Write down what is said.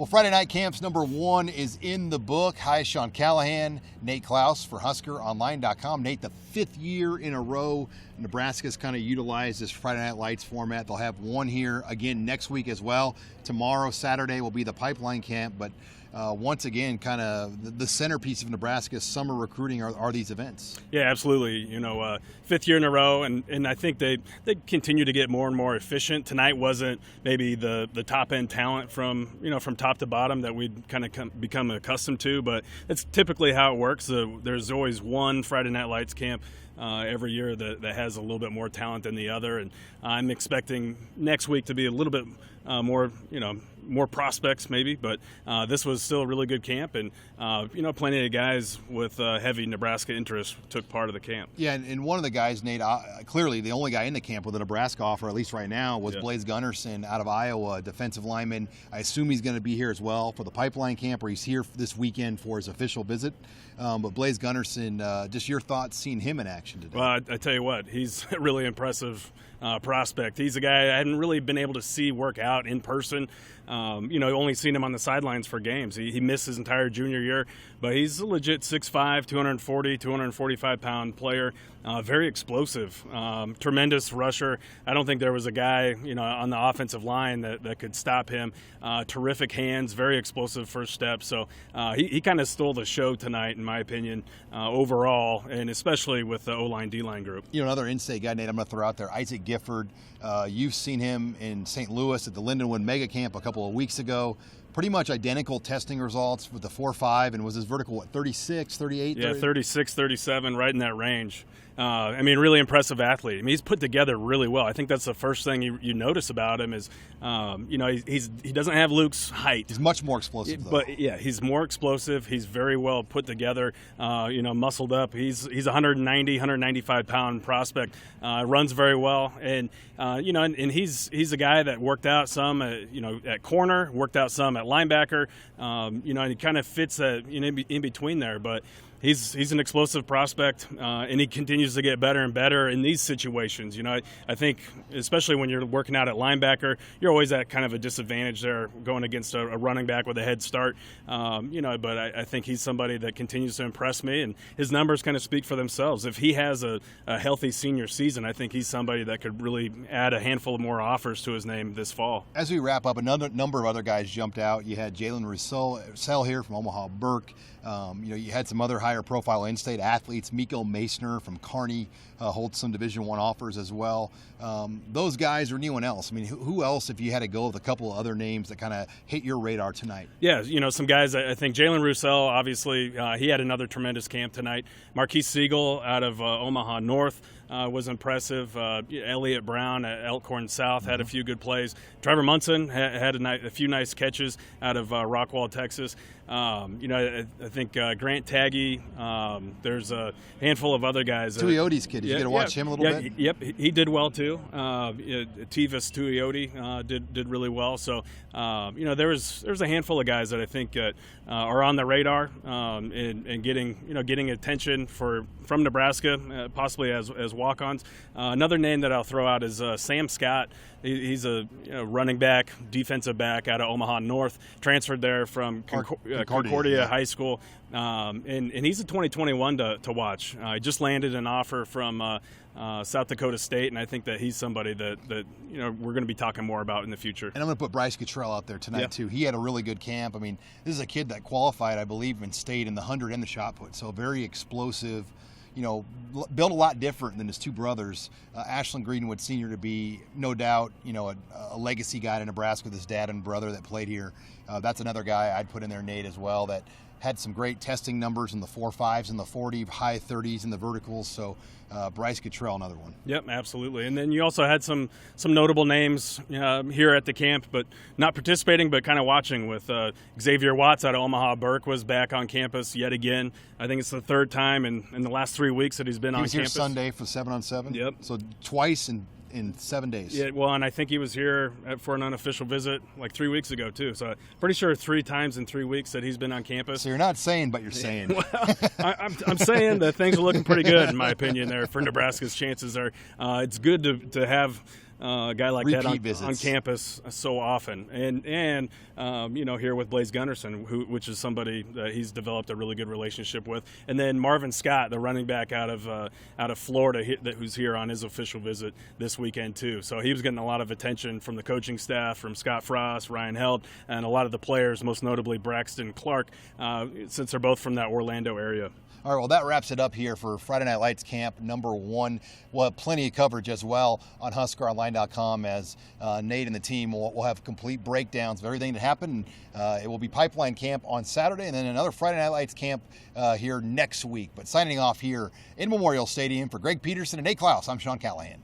Well, Friday night camps number 1 is in the book. Hi, Sean Callahan, Nate Klaus for HuskerOnline.com. Nate, the 5th year in a row, Nebraska's kind of utilized this Friday Night Lights format. They'll have one here again next week as well. Tomorrow, Saturday, will be the pipeline camp, but once again, kind of the centerpiece of Nebraska's summer recruiting are these events. Yeah, absolutely. 5th year in a row, and I think they continue to get more and more efficient. Tonight wasn't maybe the top end talent from top to bottom that we'd kind of become accustomed to, but it's typically how it works. There's always one Friday Night Lights camp every year that has a little bit more talent than the other, and I'm expecting next week to be a little bit more prospects maybe, but this was still a really good camp, and plenty of guys with heavy Nebraska interest took part of the camp. Yeah, and one of the guys, Nate, clearly the only guy in the camp with a Nebraska offer, at least right now, was Blaise Gunnerson out of Iowa, defensive lineman. I assume he's going to be here as well for the pipeline camp, or he's here this weekend for his official visit. But Blaise Gunnerson, just your thoughts seeing him in action today? Well, I tell you what, he's a really impressive prospect. He's a guy I hadn't really been able to see work out in person. Only seen him on the sidelines for games. He missed his entire junior year, but he's a legit 6'5", 240, 245-pound player. Very explosive, tremendous rusher. I don't think there was a guy, on the offensive line that could stop him. Terrific hands, very explosive first step. So he kind of stole the show tonight, in my opinion, overall, and especially with the O-line, D-line group. Another in-state guy, Nate, I'm going to throw out there, Isaac Gifford. You've seen him in St. Louis at the Lindenwood Mega Camp a couple of weeks ago. Pretty much identical testing results with the 4.5, and was his vertical, 36, 38? Yeah, 36, 37, right in that range. Really impressive athlete. He's put together really well. I think that's the first thing you notice about him is, he doesn't have Luke's height. He's much more explosive, though. But, yeah, he's more explosive. He's very well put together, muscled up. He's 190, 195-pound prospect, runs very well. And, and he's a guy that worked out some, at corner, worked out some at linebacker, and he kind of fits in between there. But he's an explosive prospect, and he continues to get better and better in these situations. I think especially when you're working out at linebacker, you're always at kind of a disadvantage there going against a running back with a head start. But I think he's somebody that continues to impress me, and his numbers kind of speak for themselves. If he has a healthy senior season, I think he's somebody that could really add a handful of more offers to his name this fall. As we wrap up, another number of other guys jumped out. You had Jalen Russell here from Omaha Burke. You had some other higher profile in-state athletes. Miko Masner from Kearney holds some Division I offers as well. Those guys or anyone else? Who else, if you had to go with a couple of other names that kind of hit your radar tonight? Yeah, some guys. I think Jalen Russell, obviously, he had another tremendous camp tonight. Marquise Siegel out of Omaha North was impressive. Elliott Brown at Elkhorn South had a few good plays. Trevor Munson had a few nice catches out of Rockwall, Texas. I think Grant Taggy. There's a handful of other guys. Tuiotti's kid. Did you get to watch him a little bit? Yep, he did well too. Tevis Tuioti did really well. So there's a handful of guys that I think are on the radar and getting attention from Nebraska, possibly as walk-ons. Another name that I'll throw out is Sam Scott. He's a running back, defensive back out of Omaha North, transferred there from Concordia High School, and he's a 2021 to watch. He just landed an offer from South Dakota State, and I think that he's somebody that we're going to be talking more about in the future. And I'm going to put Bryce Cottrell out there tonight too. He had a really good camp. This is a kid that qualified, I believe, and stayed in the 100 and the shot put, so very explosive. Built a lot different than his two brothers. Ashland Greenwood Sr. to be, no doubt, a legacy guy to Nebraska with his dad and brother that played here. That's another guy I'd put in there, Nate, as well, that had some great testing numbers in the 4.5s and the 40, high 30s in the verticals. So Bryce Cottrell, another one. Yep, absolutely. And then you also had some notable names here at the camp, but not participating, but kind of watching with Xavier Watts out of Omaha Burke was back on campus yet again. I think it's the third time in the last 3 weeks that he's been on campus. He was here Sunday for 7-on-7? Yep. So twice in 7 days. Yeah, well, and I think he was here for an unofficial visit like 3 weeks ago too. So pretty sure 3 times in 3 weeks that he's been on campus. So you're not saying, but you're saying. Well, I'm saying that things are looking pretty good in my opinion there for Nebraska's chances. It's good to have a guy like Repeat that on visits. campus so often. And here with Blaise Gunnerson, which is somebody that he's developed a really good relationship with. And then Marvin Scott, the running back out of Florida, who's here on his official visit this weekend too. So he was getting a lot of attention from the coaching staff, from Scott Frost, Ryan Held, and a lot of the players, most notably Braxton Clark, since they're both from that Orlando area. All right, well, that wraps it up here for Friday Night Lights Camp number 1. We'll have plenty of coverage as well on HuskerOnline.com as Nate and the team will have complete breakdowns of everything that happened. It will be Pipeline Camp on Saturday and then another Friday Night Lights Camp here next week. But signing off here in Memorial Stadium for Greg Peterson and Nate Klaus, I'm Sean Callahan.